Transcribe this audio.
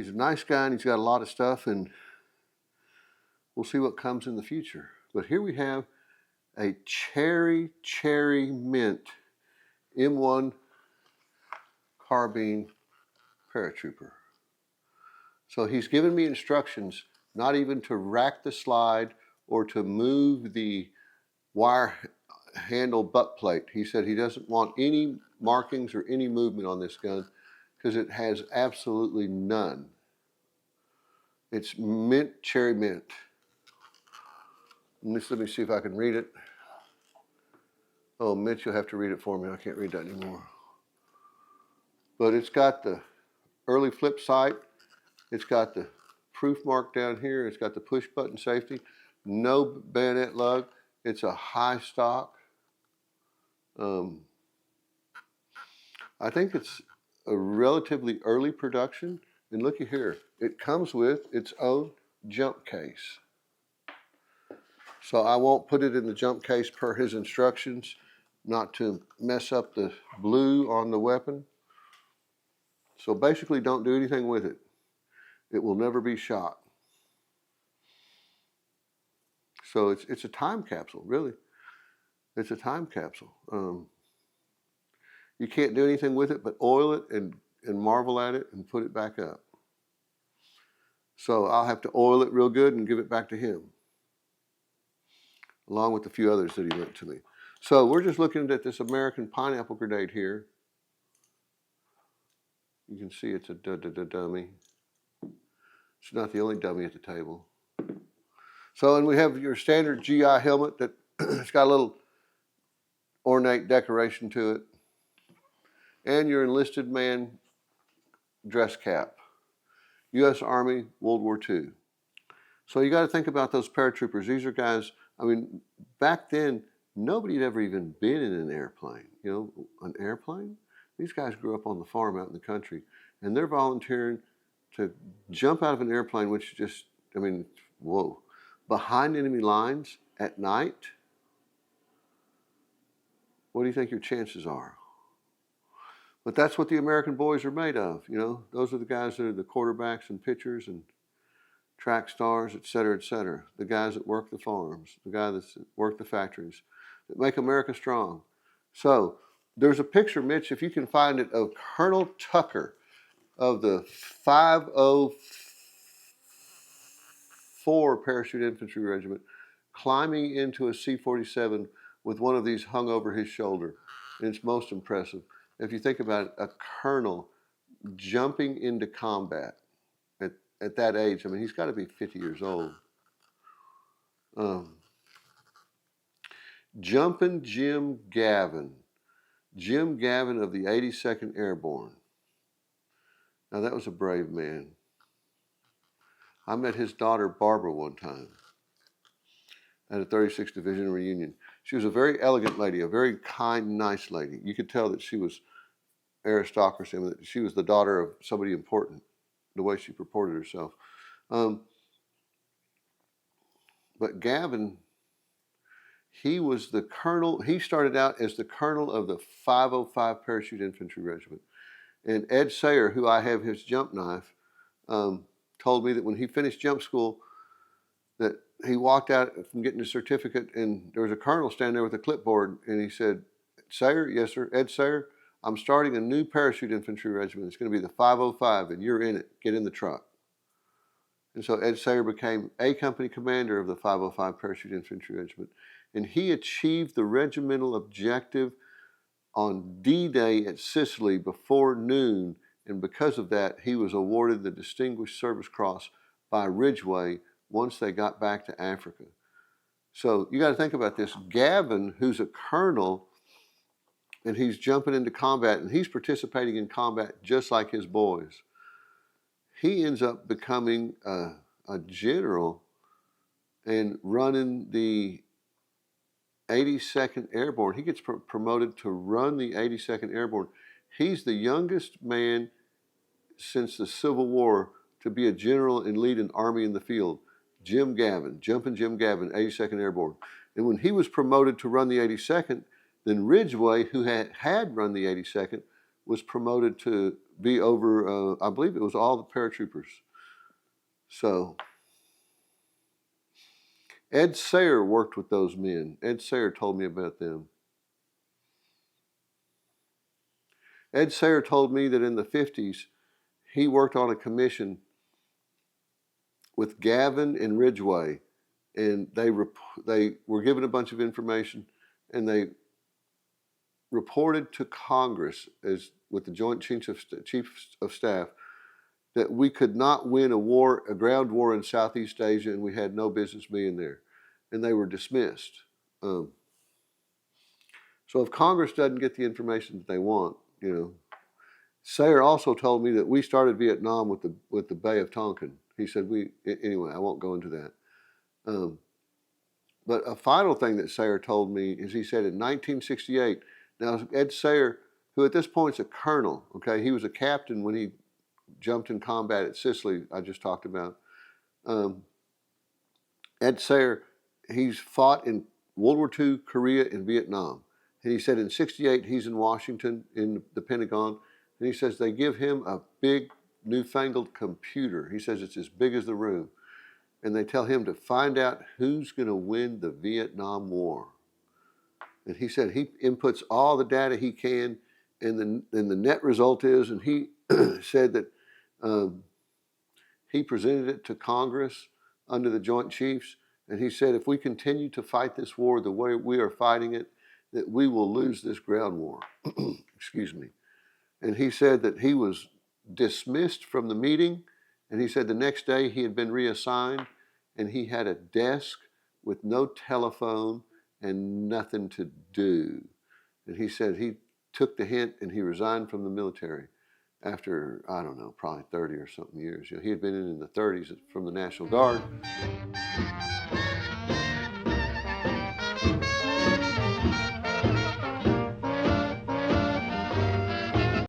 a nice guy and he's got a lot of stuff, and we'll see what comes in the future. But here we have a cherry mint M1 carbine paratrooper. So he's given me instructions not even to rack the slide or to move the wire handle butt plate. He said he doesn't want any markings or any movement on this gun because it has absolutely none. It's mint, cherry mint. Let me see if I can read it. Oh, Mitch, you'll have to read it for me. I can't read that anymore. But it's got the early flip sight. It's got the proof mark down here. It's got the push button safety. No bayonet lug. It's a high stock. I think it's a relatively early production. And looky here. It comes with its own jump case. So I won't put it in the jump case per his instructions, not to mess up the blue on the weapon. So basically don't do anything with it. It will never be shot. So it's a time capsule, really. It's a time capsule. You can't do anything with it but oil it and marvel at it and put it back up. So I'll have to oil it real good and give it back to him, along with a few others that he lent to me. So we're just looking at this American pineapple grenade here. You can see it's a dummy. It's not the only dummy at the table. So, and we have your standard GI helmet that it's got a little ornate decoration to it. And your enlisted man dress cap. U.S. Army, World War II. So you got to think about those paratroopers. These are guys, I mean, back then, nobody had ever even been in an airplane. You know, an airplane? These guys grew up on the farm out in the country, and they're volunteering to jump out of an airplane, which just, I mean, whoa. Behind enemy lines at night, what do you think your chances are? But that's what the American boys are made of, you know. Those are the guys that are the quarterbacks and pitchers and track stars, et cetera, the guys that work the farms, the guys that work the factories, that make America strong. So there's a picture, Mitch, if you can find it, of Colonel Tucker of the 504 Parachute Infantry Regiment climbing into a C-47 with one of these hung over his shoulder. And it's most impressive. If you think about it, a colonel jumping into combat at that age, I mean, he's got to be 50 years old. Jumping Jim Gavin of the 82nd Airborne. Now that was a brave man. I met his daughter Barbara one time at a 36th Division reunion. She was a very elegant lady, a very kind, nice lady. You could tell that she was aristocracy, I mean, that she was the daughter of somebody important, the way she purported herself. But Gavin, he was the colonel. He started out as the colonel of the 505 Parachute Infantry Regiment. And Ed Sayer, who I have his jump knife, told me that when he finished jump school, that he walked out from getting his certificate and there was a colonel standing there with a clipboard and he said, Sayer, yes sir, Ed Sayer, I'm starting a new parachute infantry regiment. It's going to be the 505 and you're in it. Get in the truck. And so Ed Sayer became a company commander of the 505 Parachute Infantry Regiment. And he achieved the regimental objective on D-Day at Sicily before noon. And because of that, he was awarded the Distinguished Service Cross by Ridgway once they got back to Africa. So you got to think about this. Gavin, who's a colonel, and he's jumping into combat, and he's participating in combat just like his boys. He ends up becoming a general and running the 82nd Airborne. He gets promoted to run the 82nd Airborne. He's the youngest man since the Civil War to be a general and lead an army in the field. Jim Gavin, Jumpin' Jim Gavin, 82nd Airborne. And when he was promoted to run the 82nd, then Ridgway, who had run the 82nd, was promoted to be over, I believe it was all the paratroopers. So Ed Sayer worked with those men. Ed Sayer told me about them. Ed Sayer told me that in the 50s, he worked on a commission with Gavin and Ridgway, and they were given a bunch of information, and they reported to Congress as with the Joint Chiefs of Staff that we could not win a ground war in Southeast Asia, and we had no business being there, and they were dismissed. So if Congress doesn't get the information that they want, you know. Sayer also told me that we started Vietnam with the Bay of Tonkin. He said anyway, I won't go into that. But a final thing that Sayer told me is he said in 1968, now Ed Sayer, who at this point is a colonel, okay, he was a captain when he jumped in combat at Sicily, I just talked about. Ed Sayer, he's fought in World War II, Korea, and Vietnam. And he said in 68, he's in Washington in the Pentagon, and he says they give him a big newfangled computer. He says it's as big as the room. And they tell him to find out who's going to win the Vietnam War. And he said he inputs all the data he can, and the net result is, and he said that he presented it to Congress under the Joint Chiefs, and he said if we continue to fight this war the way we are fighting it, that we will lose this ground war. Excuse me. And he said that he was dismissed from the meeting, and he said the next day he had been reassigned, and he had a desk with no telephone and nothing to do. And he said he took the hint and he resigned from the military after, I don't know, probably 30 or something years. You know, he had been in the 30s from the National Guard.